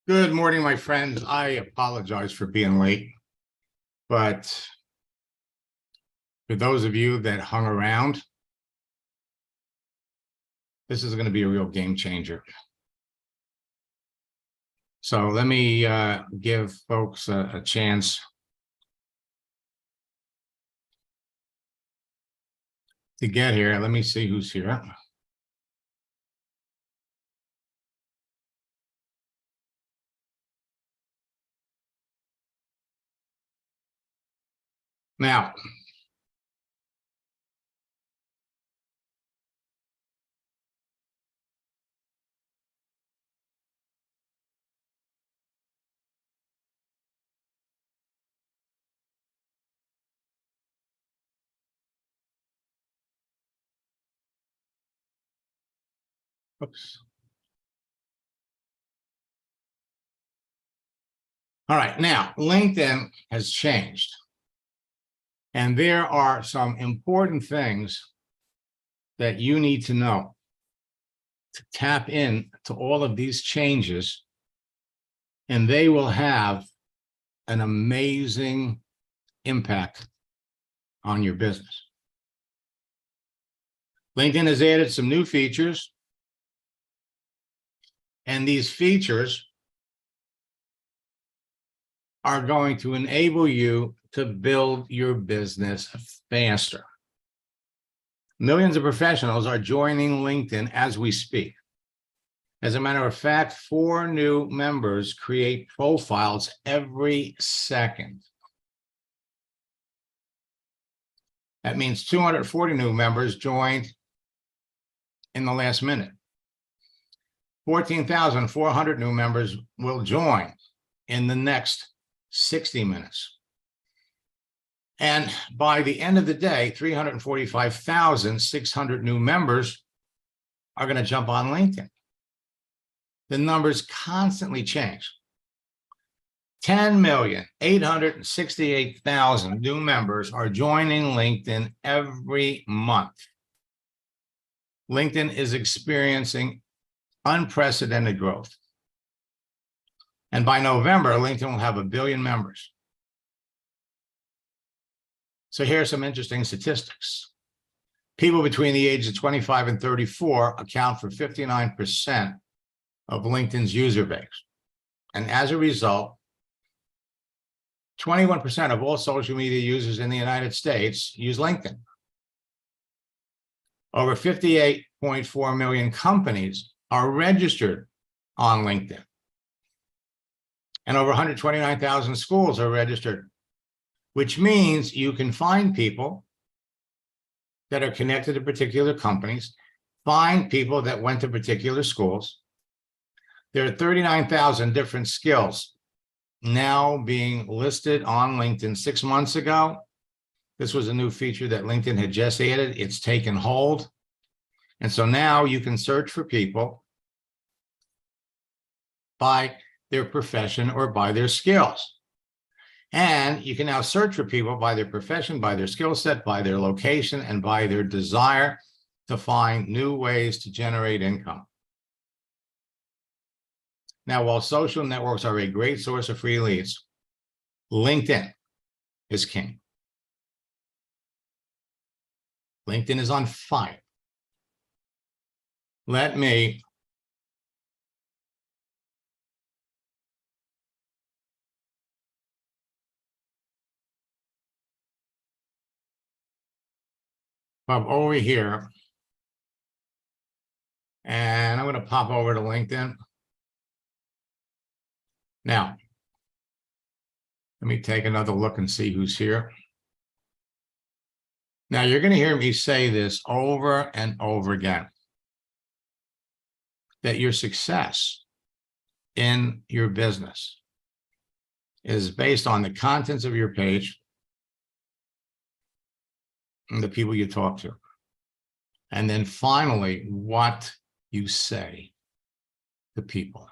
Good morning, my friends. I apologize for being late, but for those of you that hung around, this is going to be a real game changer. So let me give folks a chance to get here. Let me see who's here. Now, oops. All right, now LinkedIn has changed, and there are some important things that you need to know to tap in to all of these changes, and they will have an amazing impact on your business. LinkedIn has added some new features, and these features are going to enable you to build your business faster. Millions of professionals are joining LinkedIn as we speak. As a matter of fact, 4 new members create profiles every second. That means 240 new members joined in the last minute. 14,400 new members will join in the next 60 minutes. And by the end of the day, 345,600 new members are going to jump on LinkedIn. The numbers constantly change. 10,868,000 new members are joining LinkedIn every month. LinkedIn is experiencing unprecedented growth. And by November, LinkedIn will have 1 billion members. So here are some interesting statistics. People between the ages of 25 and 34 account for 59% of LinkedIn's user base. And as a result, 21% of all social media users in the United States use LinkedIn. Over 58.4 million companies are registered on LinkedIn. And over 129,000 schools are registered, which means you can find people that are connected to particular companies, find people that went to particular schools. There are 39,000 different skills now being listed on LinkedIn. 6 months ago, this was a new feature that LinkedIn had just added. It's taken hold. And so now you can search for people by their profession or by their skills. And you can now search for people by their profession, by their skill set, by their location, and by their desire to find new ways to generate income. Now, while social networks are a great source of free leads, LinkedIn is king. LinkedIn is on fire. Let me pop over here, and I'm going to pop over to LinkedIn. Now, let me take another look and see who's here. Now, you're going to hear me say this over and over again, that your success in your business is based on the contents of your page and the people you talk to. And then finally, what you say to people.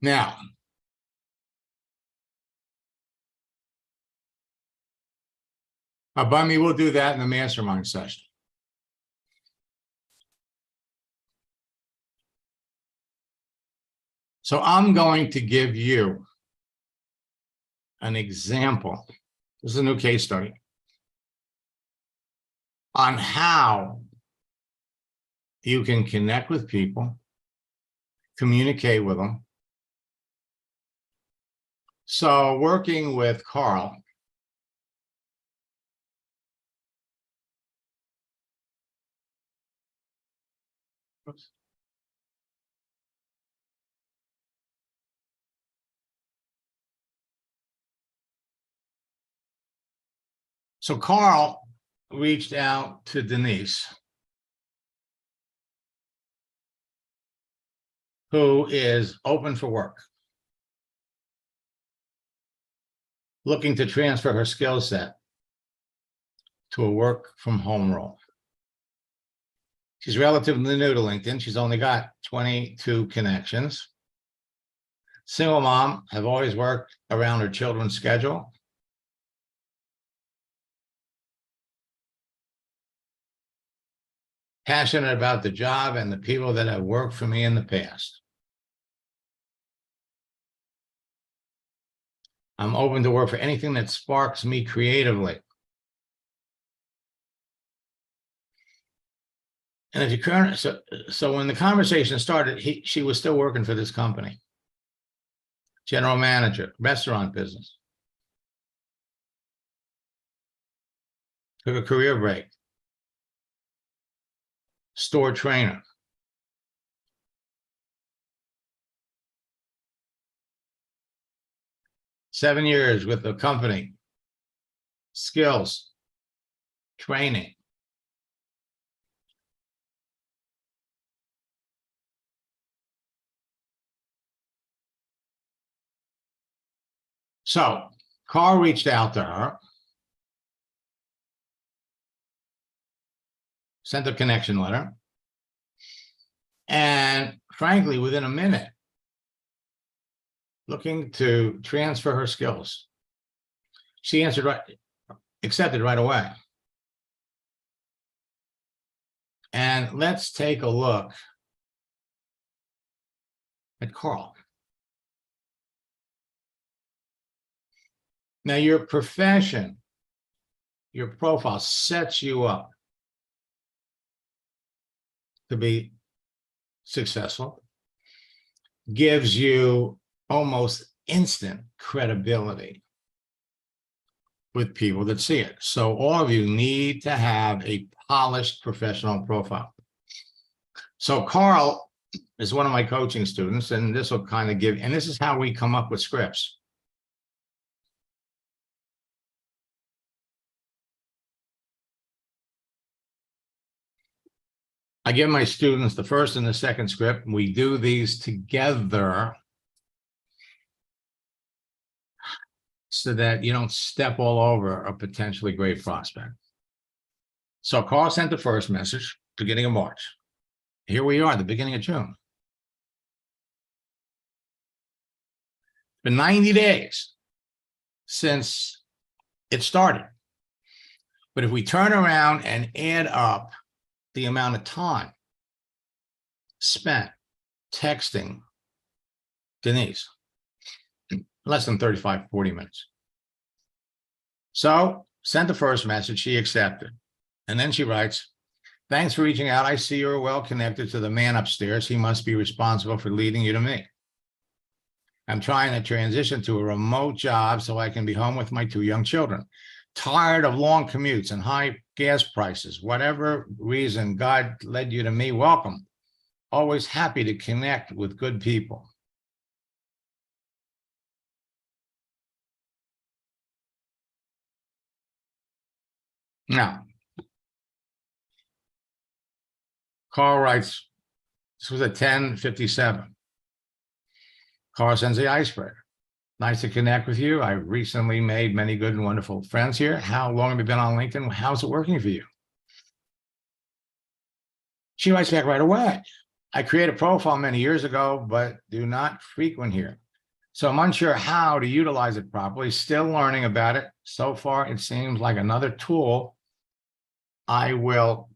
Now, Bunny, we'll do that in the mastermind session. So I'm going to give you an example. This is a new case study on how you can connect with people, communicate with them. So working with Carl, oops. So Carl reached out to Denise, who is open for work, looking to transfer her skill set to a work from home role. She's relatively new to LinkedIn. She's only got 22 connections. Single mom, have always worked around her children's schedule. Passionate about the job and the people that have worked for me in the past. I'm open to work for anything that sparks me creatively. And if you current, so when the conversation started, she was still working for this company. General manager, restaurant business. Took a career break. Store trainer. Seven years with the company. Skills. Training. So Carl reached out to her, sent a connection letter, and frankly, within a minute, looking to transfer her skills. She answered right, accepted right away. And let's take a look at Carl. Now, your profession, your profile sets you up to be successful, gives you almost instant credibility with people that see it. So all of you need to have a polished professional profile. So Carl is one of my coaching students, and this will kind of give, and this is how we come up with scripts. I give my students the first and the second script. We do these together so that you don't step all over a potentially great prospect. So Carl sent the first message, beginning of March. Here we are, the beginning of June. It's been 90 days since it started. But if we turn around and add up the amount of time spent texting Denise, less than 35, 40 minutes. So sent the first message, she accepted. And then she writes, thanks for reaching out. I see you're well connected to the man upstairs. He must be responsible for leading you to me. I'm trying to transition to a remote job so I can be home with my 2 young children. Tired of long commutes and high gas prices. Whatever reason God led you to me, welcome. Always happy to connect with good people. Now, Carl writes, this was at 10:57. Carl sends the icebreaker. Nice to connect with you. I recently made many good and wonderful friends here. How long have you been on LinkedIn? How's it working for you? She writes back right away. I created a profile many years ago, but do not frequent here. So I'm unsure how to utilize it properly, still learning about it. So far, it seems like another tool I will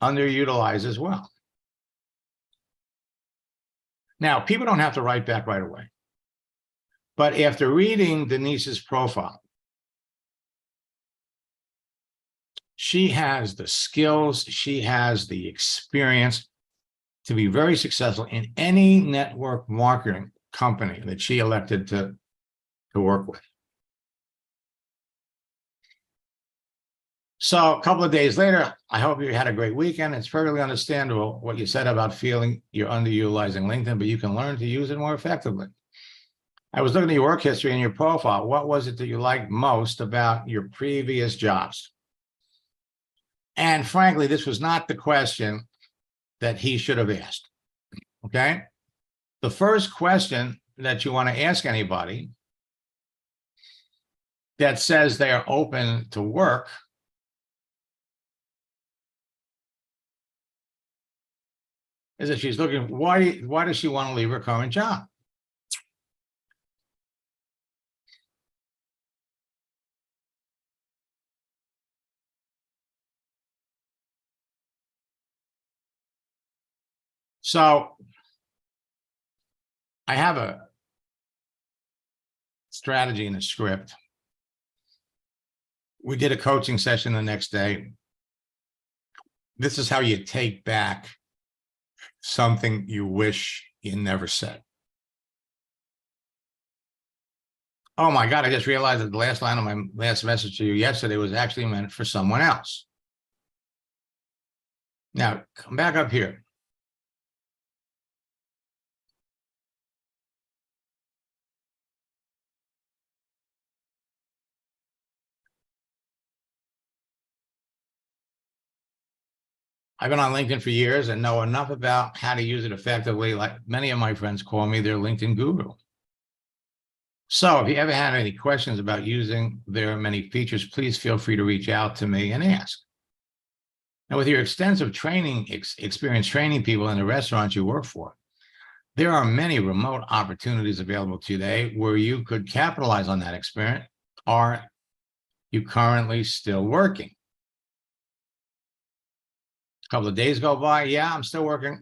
underutilize as well. Now, people don't have to write back right away. But after reading Denise's profile, she has the skills, she has the experience to be very successful in any network marketing company that she elected to work with. So a couple of days later, I hope you had a great weekend. It's perfectly understandable what you said about feeling you're underutilizing LinkedIn, but you can learn to use it more effectively. I was looking at your work history and your profile. What was it that you liked most about your previous jobs? And frankly, this was not the question that he should have asked, okay? The first question that you want to ask anybody that says they are open to work is that she's looking, why does she want to leave her current job? So I have a strategy and a script. We did a coaching session the next day. This is how you take back something you wish you never said. Oh my God, I just realized that the last line of my last message to you yesterday was actually meant for someone else. Now, come back up here. I've been on LinkedIn for years and know enough about how to use it effectively. Like many of my friends call me their LinkedIn guru. So if you ever had any questions about using their many features, please feel free to reach out to me and ask. Now, with your extensive training experience training people in the restaurants you work for, there are many remote opportunities available today where you could capitalize on that experience. Are you currently still working? A couple of days go by. Yeah, I'm still working.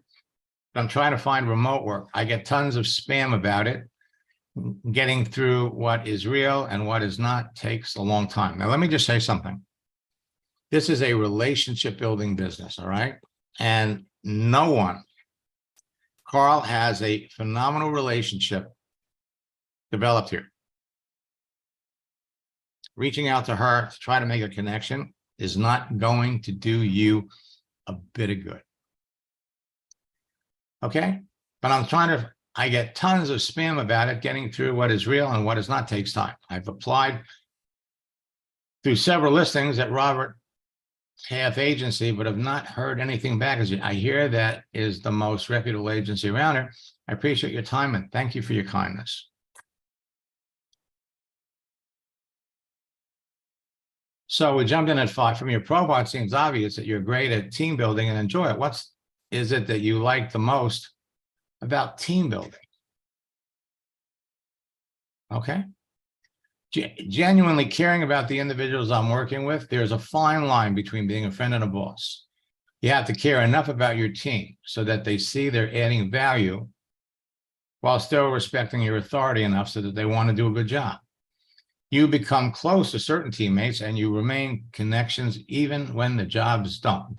I'm trying to find remote work. I get tons of spam about it. Getting through what is real and what is not takes a long time. Now, let me just say something. This is a relationship building business, all right? And no one, Carl has a phenomenal relationship developed here. Reaching out to her to try to make a connection is not going to do you a bit of good. Okay? But I get tons of spam about it. Getting through what is real and what is not takes time. I've applied through several listings at Robert Half Agency, but have not heard anything back. As I hear that is the most reputable agency around here. I appreciate your time and thank you for your kindness. So we jumped in at 5. From your profile, it seems obvious that you're great at team building and enjoy it. What is it that you like the most about team building? Okay. Genuinely caring about the individuals I'm working with, there's a fine line between being a friend and a boss. You have to care enough about your team so that they see they're adding value while still respecting your authority enough so that they want to do a good job. You become close to certain teammates and you remain connections even when the job is done.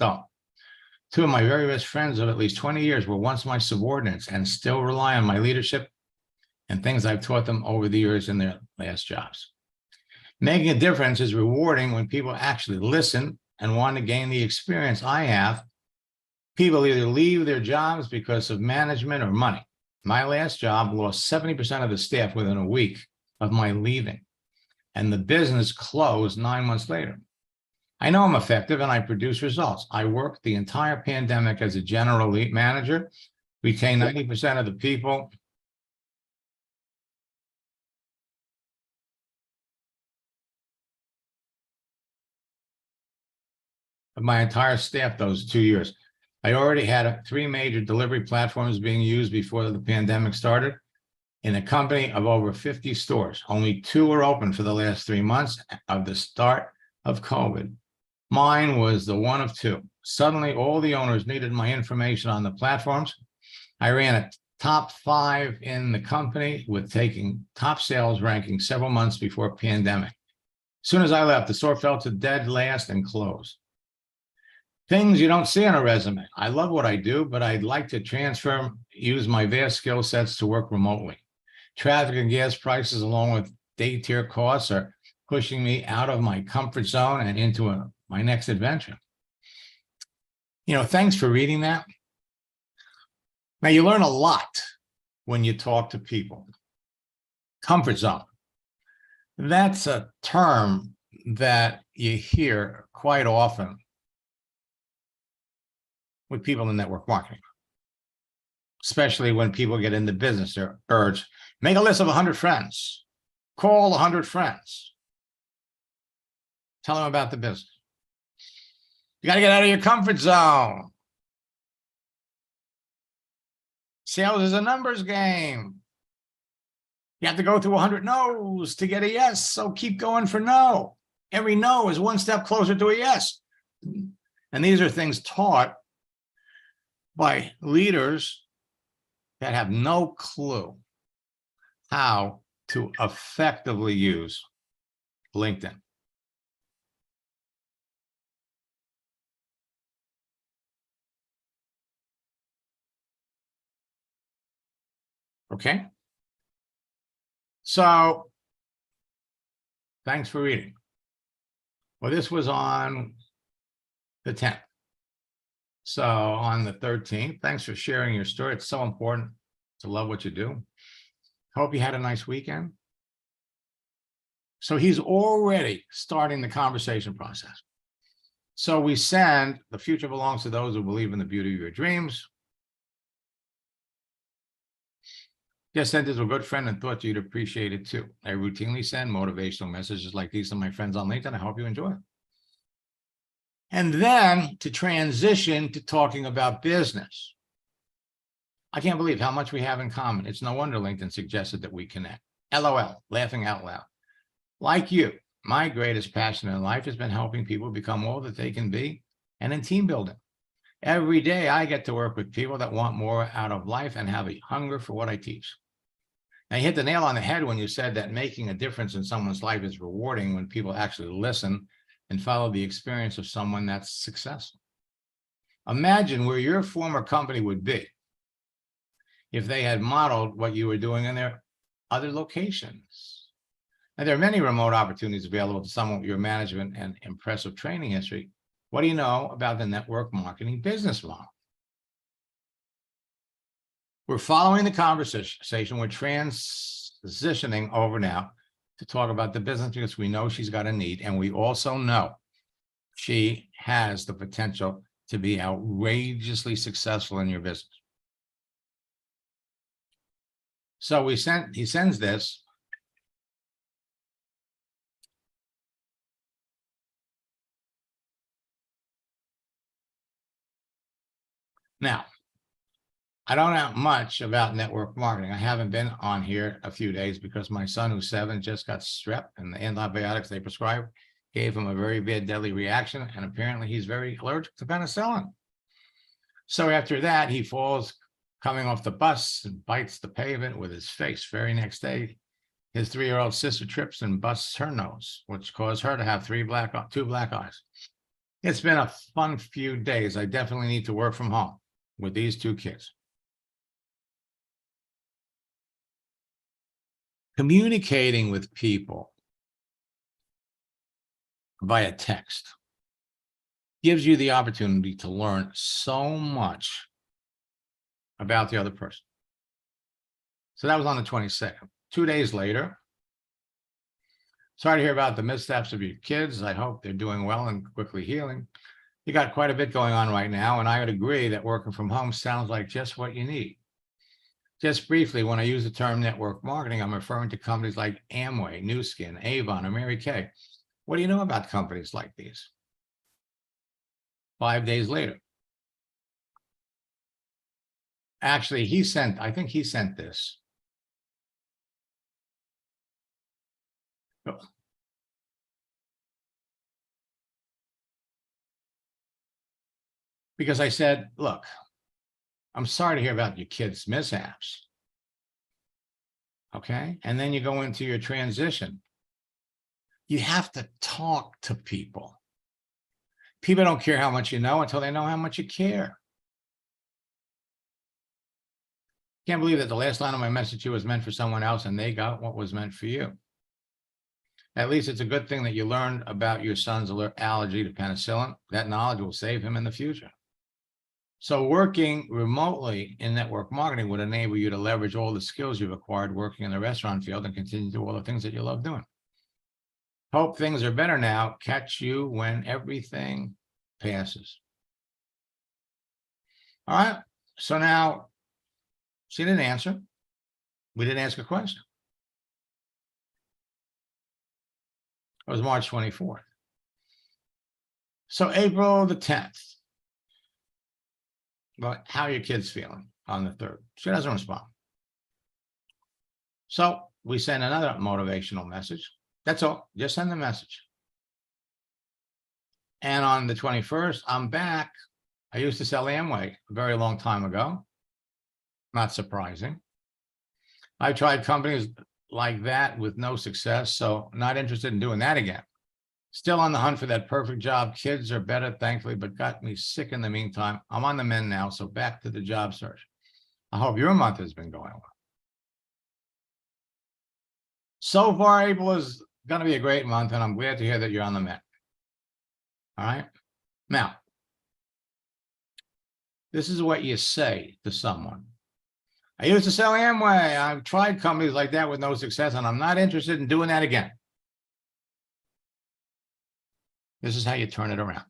Two of my very best friends of at least 20 years were once my subordinates and still rely on my leadership and things I've taught them over the years in their last jobs. Making a difference is rewarding when people actually listen and want to gain the experience I have. People either leave their jobs because of management or money. My last job lost 70% of the staff within a week of my leaving, and the business closed 9 months later. I know I'm effective and I produce results. I worked the entire pandemic as a general lead manager, retained 90% of the people. Of my entire staff those 2 years. I already had 3 major delivery platforms being used before the pandemic started. in a company of over 50 stores. Only 2 were open for the last 3 months of the start of COVID. Mine was the one of 2. Suddenly, all the owners needed my information on the platforms. I ran a top 5 in the company with taking top sales ranking several months before pandemic. As soon as I left, the store fell to dead last and closed. Things you don't see on a resume. I love what I do, but I'd like to use my vast skill sets to work remotely. Traffic and gas prices, along with day tier costs, are pushing me out of my comfort zone and into my next adventure. Thanks for reading that. Now, you learn a lot when you talk to people. Comfort zone. That's a term that you hear quite often with people in network marketing, especially when people get into business. They're urged, make a list of 100 friends, call 100 friends, tell them about the business. You got to get out of your comfort zone. Sales is a numbers game. You have to go through 100 no's to get a yes, so keep going for no. Every no is one step closer to a yes. And these are things taught by leaders that have no clue how to effectively use LinkedIn. Okay. So thanks for reading. Well, this was on the 10th. So on the 13th, thanks for sharing your story. It's so important to love what you do. Hope you had a nice weekend. So he's already starting the conversation process. So we send, the future belongs to those who believe in the beauty of your dreams. Just sent this to a good friend and thought you'd appreciate it too. I routinely send motivational messages like these to my friends on LinkedIn. I hope you enjoy it. And then to transition to talking about business. I can't believe how much we have in common. It's no wonder LinkedIn suggested that we connect. LOL, laughing out loud. Like you, my greatest passion in life has been helping people become all that they can be and in team building. Every day I get to work with people that want more out of life and have a hunger for what I teach. Now, you hit the nail on the head when you said that making a difference in someone's life is rewarding when people actually listen and follow the experience of someone that's successful. Imagine where your former company would be if they had modeled what you were doing in their other locations. And there are many remote opportunities available to someone with your management and impressive training history. What do you know about the network marketing business model? We're following the conversation. We're transitioning over now to talk about the business because we know she's got a need, and we also know she has the potential to be outrageously successful in your business. So he sends this. Now, I don't know much about network marketing. I haven't been on here a few days because my son, who's 7, just got strep, and the antibiotics they prescribed gave him a very bad, deadly reaction, and apparently he's very allergic to penicillin. So after that, he falls coming off the bus and bites the pavement with his face. Very next day, his 3-year-old sister trips and busts her nose, which caused her to have 2 black eyes. It's been a fun few days. I definitely need to work from home with these 2 kids. Communicating with people via text gives you the opportunity to learn so much about the other person. So that was on the 22nd. 2 days later, sorry to hear about the missteps of your kids. I hope they're doing well and quickly healing. You got quite a bit going on right now, and I would agree that working from home sounds like just what you need. Just briefly, when I use the term network marketing, I'm referring to companies like Amway, Nu Skin, Avon, or Mary Kay. What do you know about companies like these? 5 days later. Actually, I think he sent this Because I said, look, I'm sorry to hear about your kids' mishaps. Okay. And then you go into your transition. You have to talk to people. People don't care how much you know until they know how much you care. Can't believe that the last line of my message to you was meant for someone else and they got what was meant for you. At least it's a good thing that you learned about your son's allergy to penicillin. That knowledge will save him in the future. So working remotely in network marketing would enable you to leverage all the skills you've acquired working in the restaurant field and continue to do all the things that you love doing. Hope things are better now. Catch you when everything passes. All right. So now she didn't answer. We didn't ask a question. It was March 24th. So April the 10th. But how are your kids feeling on the 3rd? She doesn't respond. So we send another motivational message. That's all. Just send the message. And on the 21st, I'm back. I used to sell Amway a very long time ago. Not surprising. I tried companies like that with no success, so not interested in doing that again. Still on the hunt for that perfect job. Kids are better, thankfully, but got me sick in the meantime. I'm on the mend now, so back to the job search. I hope your month has been going well. So far, April is going to be a great month, and I'm glad to hear that you're on the mend. All right. Now, this is what you say to someone. I used to sell Amway. I've tried companies like that with no success, and I'm not interested in doing that again. This is how you turn it around.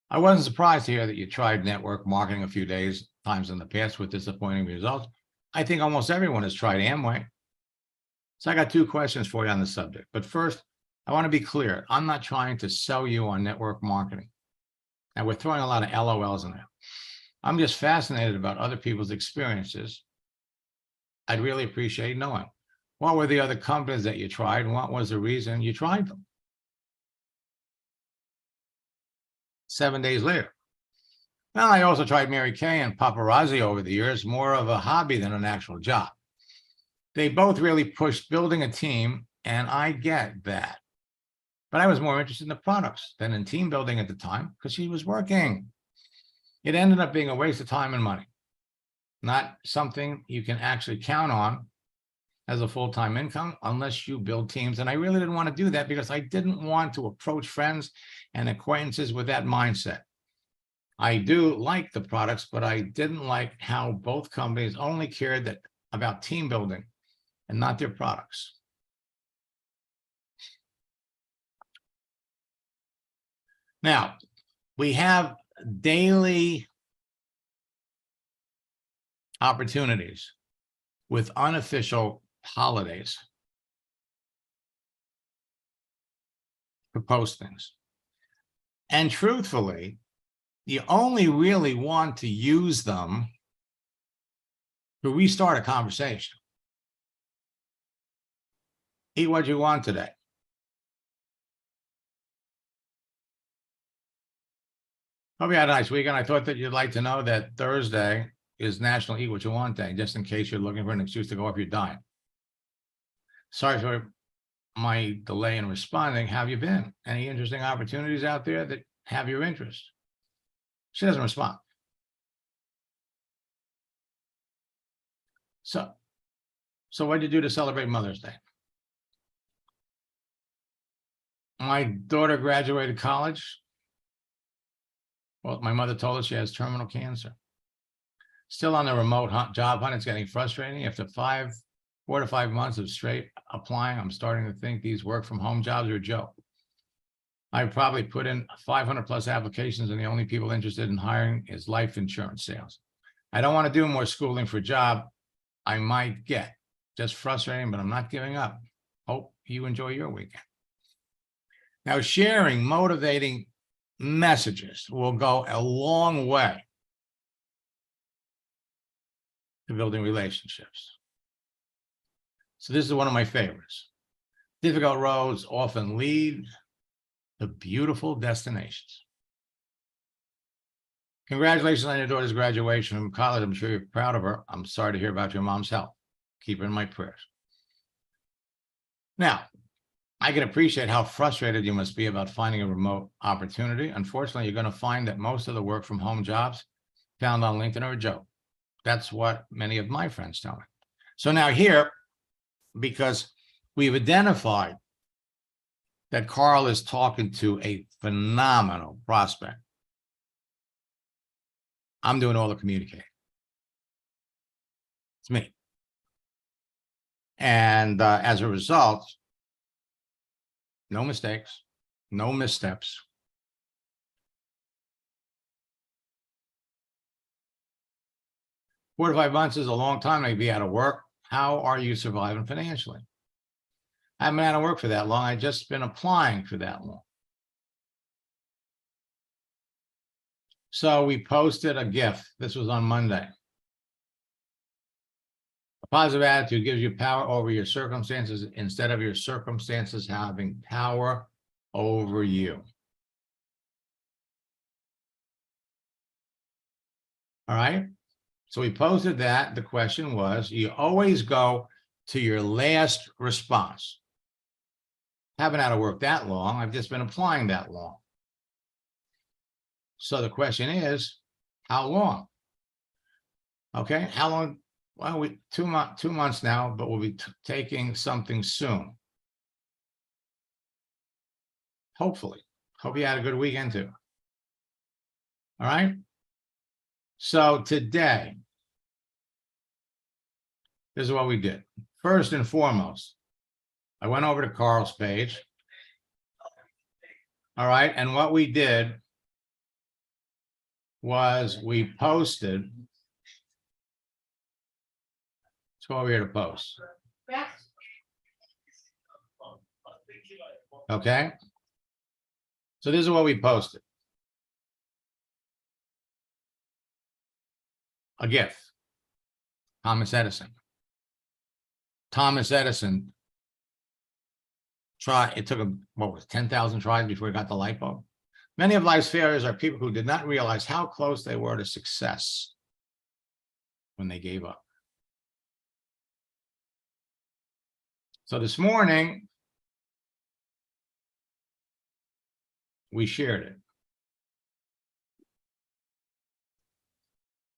I wasn't surprised to hear that you tried network marketing a few times in the past with disappointing results. I think almost everyone has tried Amway. So I got 2 questions for you on the subject. But first, I want to be clear. I'm not trying to sell you on network marketing. Now, we're throwing a lot of LOLs in there. I'm just fascinated about other people's experiences. I'd really appreciate knowing. What were the other companies that you tried, and what was the reason you tried them? 7 days later. Well, I also tried Mary Kay and paparazzi over the years, more of a hobby than an actual job. They both really pushed building a team, and I get that. But I was more interested in the products than in team building at the time because she was working. It ended up being a waste of time and money, not something you can actually count on as a full-time income unless you build teams. And I really didn't want to do that because I didn't want to approach friends and acquaintances with that mindset. I do like the products, but I didn't like how both companies only cared about team building and not their products. Now, we have daily opportunities with unofficial holidays to post things. And truthfully, you only really want to use them to restart a conversation. Eat what you want today. Hope you had a nice weekend. I thought that you'd like to know that Thursday is National Eat What You Want Day, just in case you're looking for an excuse to go off your diet. Sorry for my delay in responding. How have you been? Any interesting opportunities out there that have your interest? She doesn't respond. So what did you do to celebrate Mother's Day? My daughter graduated college. Well, my mother told us she has terminal cancer. Still on the remote job hunt. It's getting frustrating. After 4 to 5 months of straight applying, I'm starting to think these work from home jobs are a joke. I've probably put in 500 plus applications, and the only people interested in hiring is life insurance sales. I don't want to do more schooling for a job I might get. Just frustrating, but I'm not giving up. Hope you enjoy your weekend. Now, sharing motivating messages will go a long way to building relationships. So this is one of my favorites. Difficult roads often lead to beautiful destinations. Congratulations on your daughter's graduation from college. I'm sure you're proud of her. I'm sorry to hear about your mom's health. Keep her in my prayers. Now, I can appreciate how frustrated you must be about finding a remote opportunity. Unfortunately, you're going to find that most of the work from home jobs found on LinkedIn are a joke. That's what many of my friends tell me. So now here, because we've identified that Carl is talking to a phenomenal prospect, I'm doing all the communicating. It's me. And as a result, no mistakes, no missteps. Four to 5 months is a long time to be out of work. How are you surviving financially? I haven't been out of work for that long. I've just been applying for that long. So we posted a GIF. This was on Monday. A positive attitude gives you power over your circumstances instead of your circumstances having power over you. All right. So we posted that. The question was, you always go to your last response. Haven't out of work that long. I've just been applying that long. So the question is, how long? Okay, how long? Well, we 2 months now, but we'll be taking something soon. Hopefully. Hope you had a good weekend too. All right. So today, this is what we did. First and foremost, I went over to Carl's page. All right. And what we did was we posted. Let's go over here to post. Okay. So this is what we posted. A GIF. Thomas Edison. Thomas Edison it took him, what was 10,000 tries before he got the light bulb. Many of life's failures are people who did not realize how close they were to success when they gave up. So this morning, we shared it.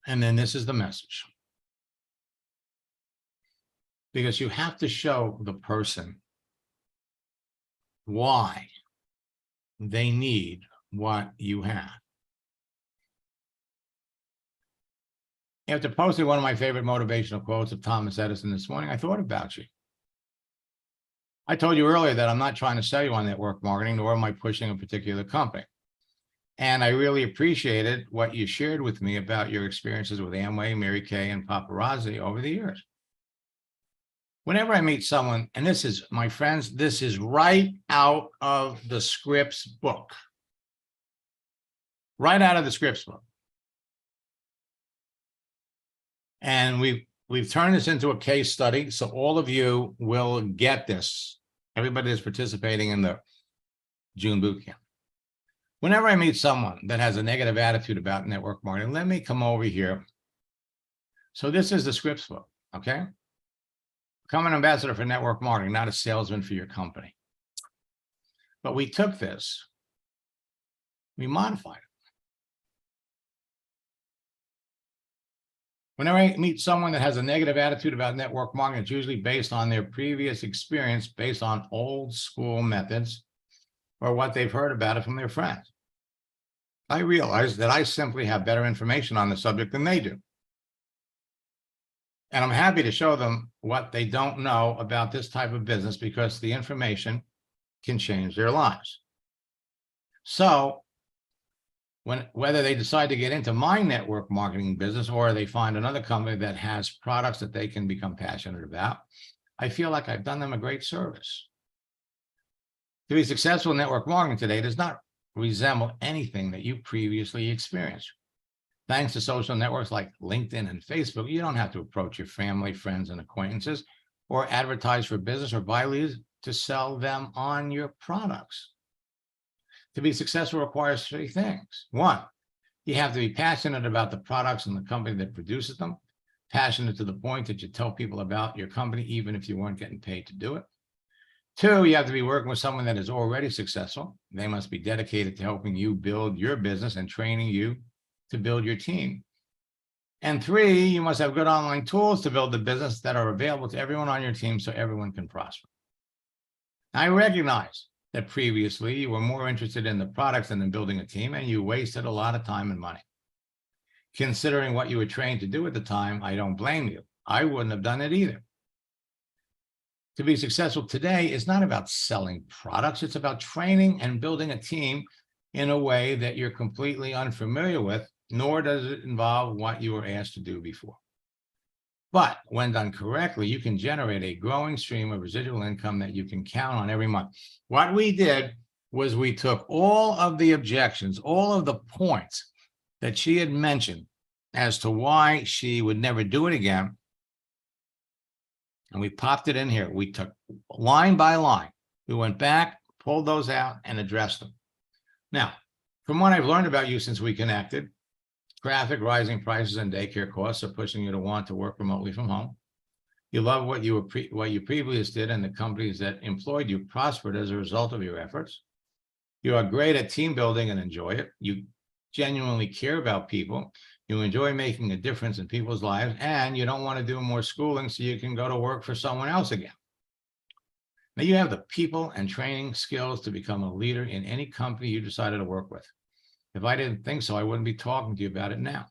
And then this is the message. Because you have to show the person why they need what you have. After posting one of my favorite motivational quotes of Thomas Edison this morning, I thought about you. I told you earlier that I'm not trying to sell you on network marketing, nor am I pushing a particular company. And I really appreciated what you shared with me about your experiences with Amway, Mary Kay, and Paparazzi over the years. Whenever I meet someone, and this is, my friends, this is right out of the Scripps book. Right out of the Scripps book. And we've turned this into a case study, so all of you will get this. Everybody that's participating in the June boot camp. Whenever I meet someone that has a negative attitude about network marketing, let me come over here. So this is the Scripps book, okay? Become an ambassador for network marketing, not a salesman for your company. But we took this, we modified it. Whenever I meet someone that has a negative attitude about network marketing, it's usually based on their previous experience, based on old school methods, or what they've heard about it from their friends. I realize that I simply have better information on the subject than they do. And I'm happy to show them what they don't know about this type of business, because the information can change their lives. So whether they decide to get into my network marketing business or they find another company that has products that they can become passionate about, I feel like I've done them a great service. To be successful in network marketing today does not resemble anything that you previously experienced. Thanks to social networks like LinkedIn and Facebook, you don't have to approach your family, friends, and acquaintances. or advertise for business or buy leads to sell them on your products. To be successful requires three things. One, you have to be passionate about the products and the company that produces them, passionate to the point that you tell people about your company, even if you weren't getting paid to do it. Two, you have to be working with someone that is already successful. They must be dedicated to helping you build your business and training you to build your team. And three, you must have good online tools to build the business that are available to everyone on your team so everyone can prosper. I recognize that previously you were more interested in the products than in building a team, and you wasted a lot of time and money. Considering what you were trained to do at the time, I don't blame you. I wouldn't have done it either. To be successful today is not about selling products. It's about training and building a team in a way that you're completely unfamiliar with, nor does it involve what you were asked to do before. But when done correctly, you can generate a growing stream of residual income that you can count on every month. What we did was we took all of the objections, all of the points that she had mentioned as to why she would never do it again, and we popped it in here. We took line by line. We went back, pulled those out, and addressed them. Now, from what I've learned about you since we connected, traffic, rising prices, and daycare costs are pushing you to want to work remotely from home. You love what you previously did, and the companies that employed you prospered as a result of your efforts. You are great at team building and enjoy it. You genuinely care about people. You enjoy making a difference in people's lives, and you don't want to do more schooling so you can go to work for someone else again. Now, you have the people and training skills to become a leader in any company you decided to work with. If I didn't think so, I wouldn't be talking to you about it now.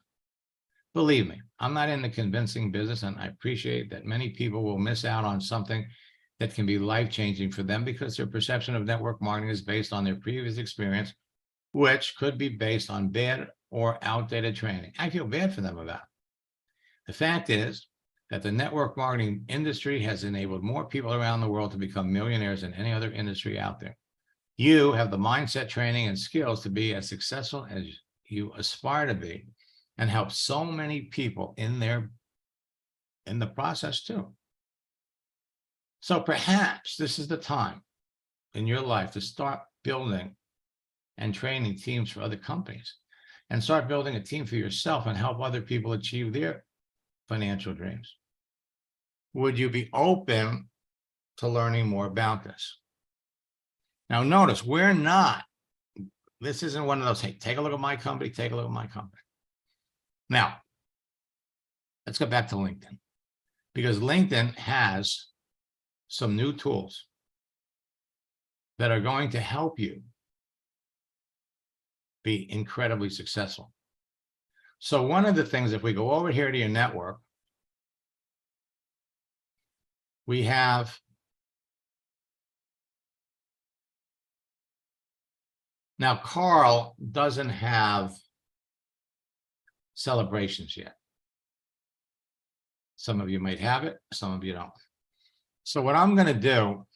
Believe me, I'm not in the convincing business, and I appreciate that many people will miss out on something that can be life-changing for them because their perception of network marketing is based on their previous experience, which could be based on bad or outdated training. I feel bad for them about it. The fact is that the network marketing industry has enabled more people around the world to become millionaires than any other industry out there. You have the mindset, training, and skills to be as successful as you aspire to be and help so many people in the process too. So perhaps this is the time in your life to start building and training teams for other companies, and start building a team for yourself and help other people achieve their financial dreams. Would you be open to learning more about this? Now, notice this isn't one of those, hey, take a look at my company, take a look at my company. Now, let's go back to LinkedIn, because LinkedIn has some new tools that are going to help you be incredibly successful. So one of the things, if we go over here to your network, we have now Carl doesn't have celebrations yet. Some of you might have it, some of you don't. So what I'm going to do,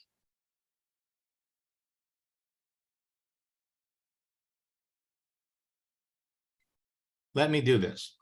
let me do this.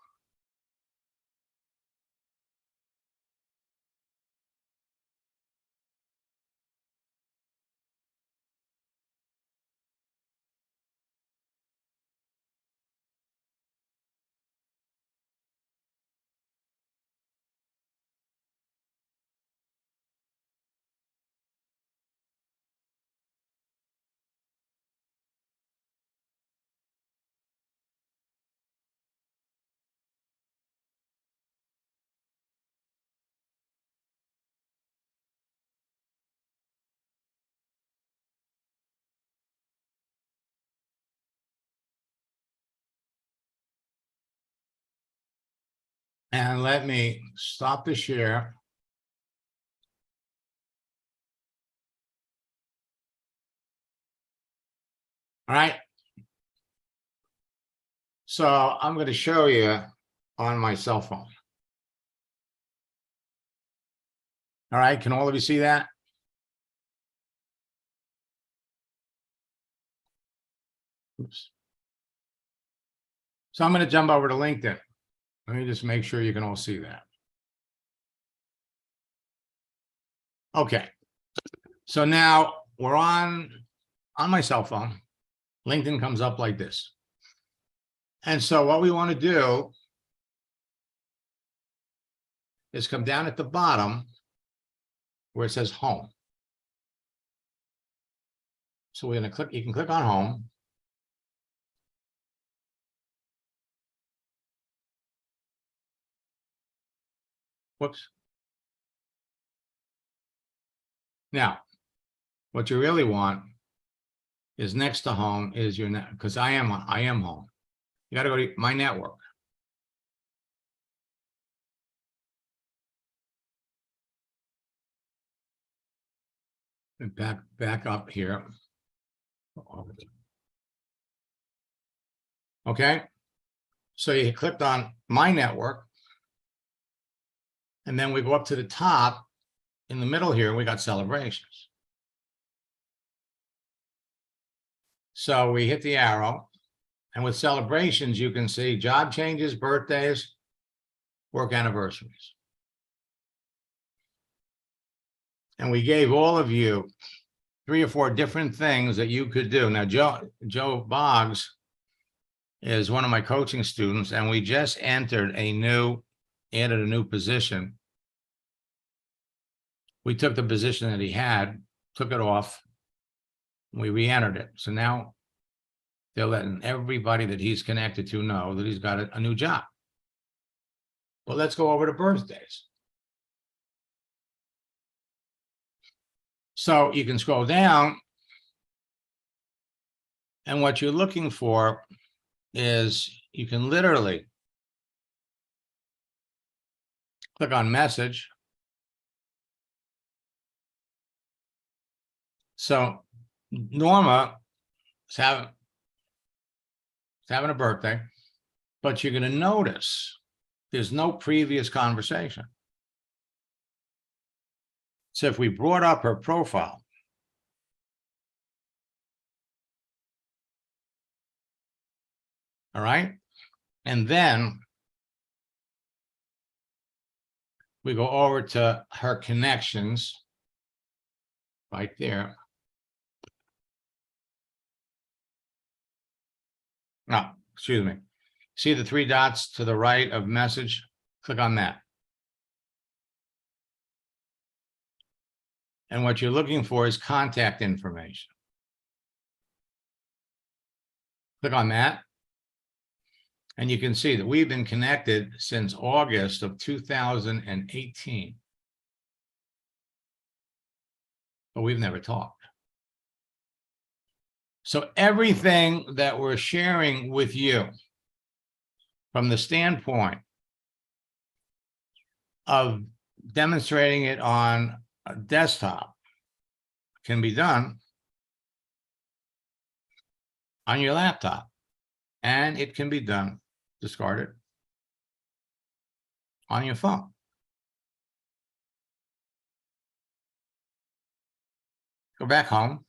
And let me stop the share. All right. So I'm going to show you on my cell phone. All right. Can all of you see that? Oops. So I'm going to jump over to LinkedIn. Let me just make sure you can all see that. Okay. So now we're on my cell phone. LinkedIn comes up like this. And so what we want to do is come down at the bottom where it says home. So we're going to click, you can click on home. Whoops. Now, what you really want is next to home is your net, because I am home. You got to go to my network. And back up here. Okay. So you clicked on my network. And then we go up to the top. In the middle here, we got celebrations. So we hit the arrow. And with celebrations, you can see job changes, birthdays, work anniversaries. And we gave all of you 3 or 4 different things that you could do. Now, Joe Boggs is one of my coaching students, and we just added a new position. We took the position that he had, took it off, we re-entered it. So now they're letting everybody that he's connected to know that he's got a new job. Well, let's go over to birthdays. So you can scroll down, and what you're looking for is you can literally click on message. So Norma is having a birthday, but you're going to notice there's no previous conversation. So if we brought up her profile, all right, and then we go over to her connections right there. No, excuse me. See the 3 dots to the right of message? Click on that. And what you're looking for is contact information. Click on that. And you can see that we've been connected since August of 2018. But we've never talked. So everything that we're sharing with you from the standpoint of demonstrating it on a desktop can be done on your laptop, and it can be done, discard it, on your phone. Go back home.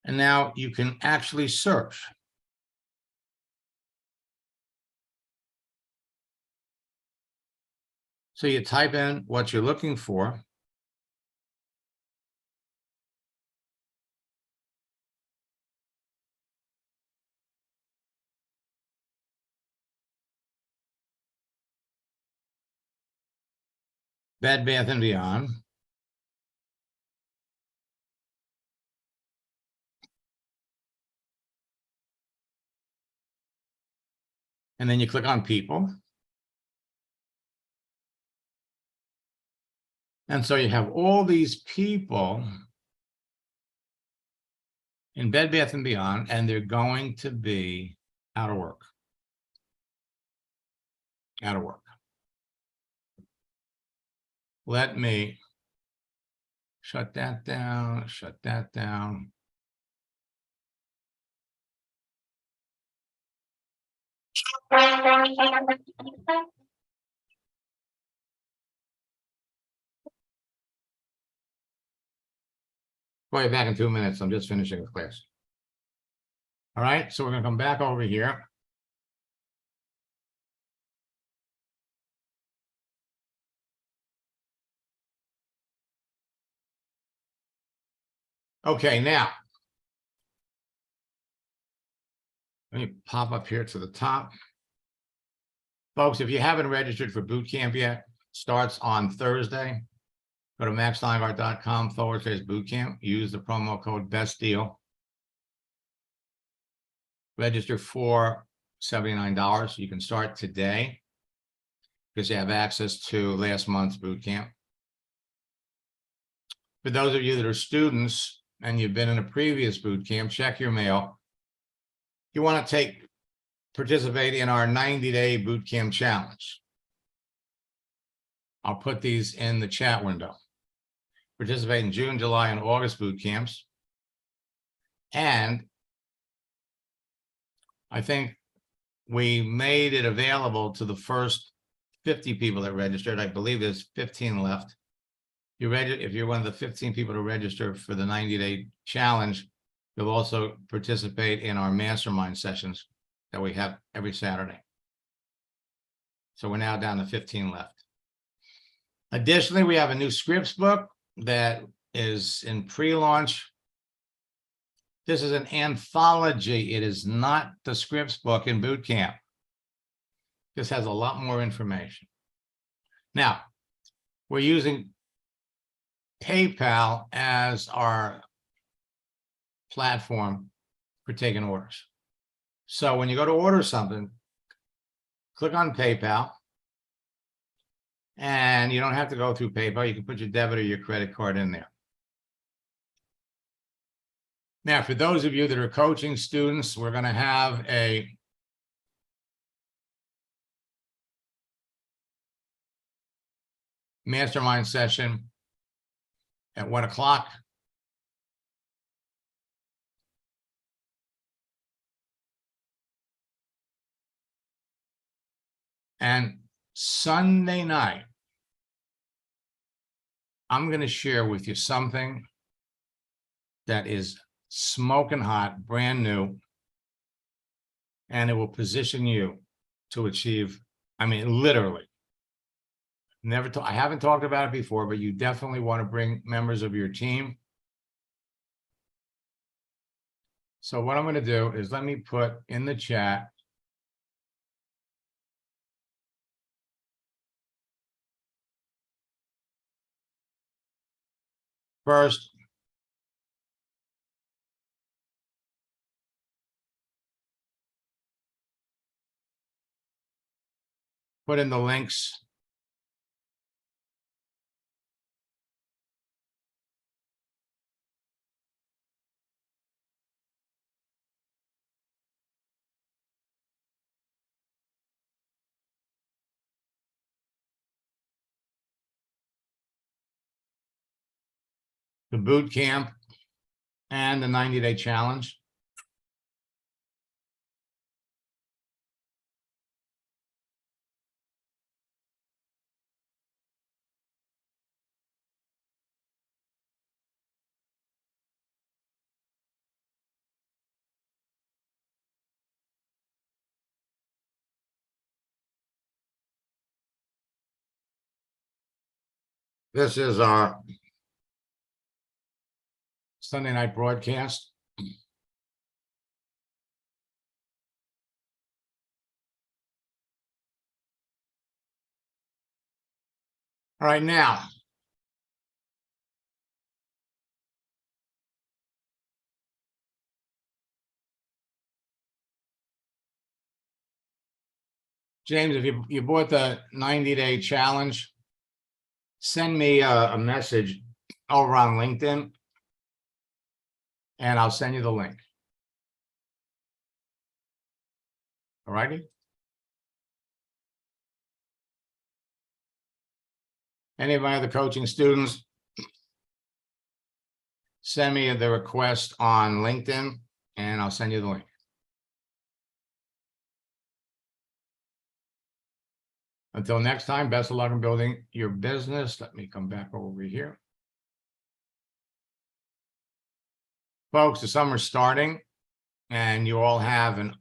And now you can actually search. So you type in what you're looking for. Bed Bath & Beyond. And then you click on people. And so you have all these people in Bed Bath & Beyond, and they're going to be out of work. Out of work. Let me shut that down, shut that down. Call you back in 2 minutes. I'm just finishing the class. All right, so we're going to come back over here. Okay, now let me pop up here to the top. Folks, if you haven't registered for boot camp yet, starts on Thursday. Go to maxsteingart.com/bootcamp. Use the promo code Best Deal. Register for $79. You can start today because you have access to last month's boot camp. For those of you that are students and you've been in a previous boot camp, check your mail. You want to participate in our 90-day boot camp challenge. I'll put these in the chat window. Participate in June, July, and August boot camps. And I think we made it available to the first 50 people that registered. I believe there's 15 left. If you're one of the 15 people to register for the 90-day challenge, you'll also participate in our mastermind sessions that we have every Saturday. So we're now down to 15 left. Additionally, we have a new scripts book that is in pre-launch. This is an anthology. It is not the scripts book in boot camp. This has a lot more information. Now, we're using PayPal as our platform for taking orders. So when you go to order something, click on PayPal. And you don't have to go through PayPal. You can put your debit or your credit card in there. Now, for those of you that are coaching students, we're going to have a mastermind session at 1 o'clock. And Sunday night, I'm going to share with you something that is smoking hot, brand new, and it will position you to achieve, I mean, literally. I haven't talked about it before, but you definitely want to bring members of your team. So what I'm going to do is let me put in the chat first. Put in the links. The boot camp and the 90-day challenge. This is our Sunday night broadcast. All right, now, James, if you bought the 90-day challenge, send me a message over on LinkedIn, and I'll send you the link. All righty? Any of my other coaching students, send me the request on LinkedIn, and I'll send you the link. Until next time, best of luck in building your business. Let me come back over here. Folks, the summer's starting, and you all have an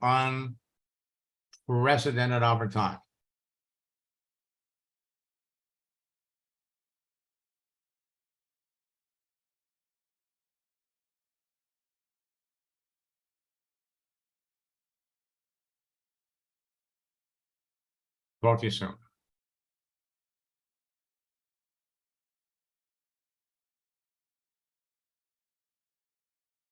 unprecedented opportunity. Talk to you soon.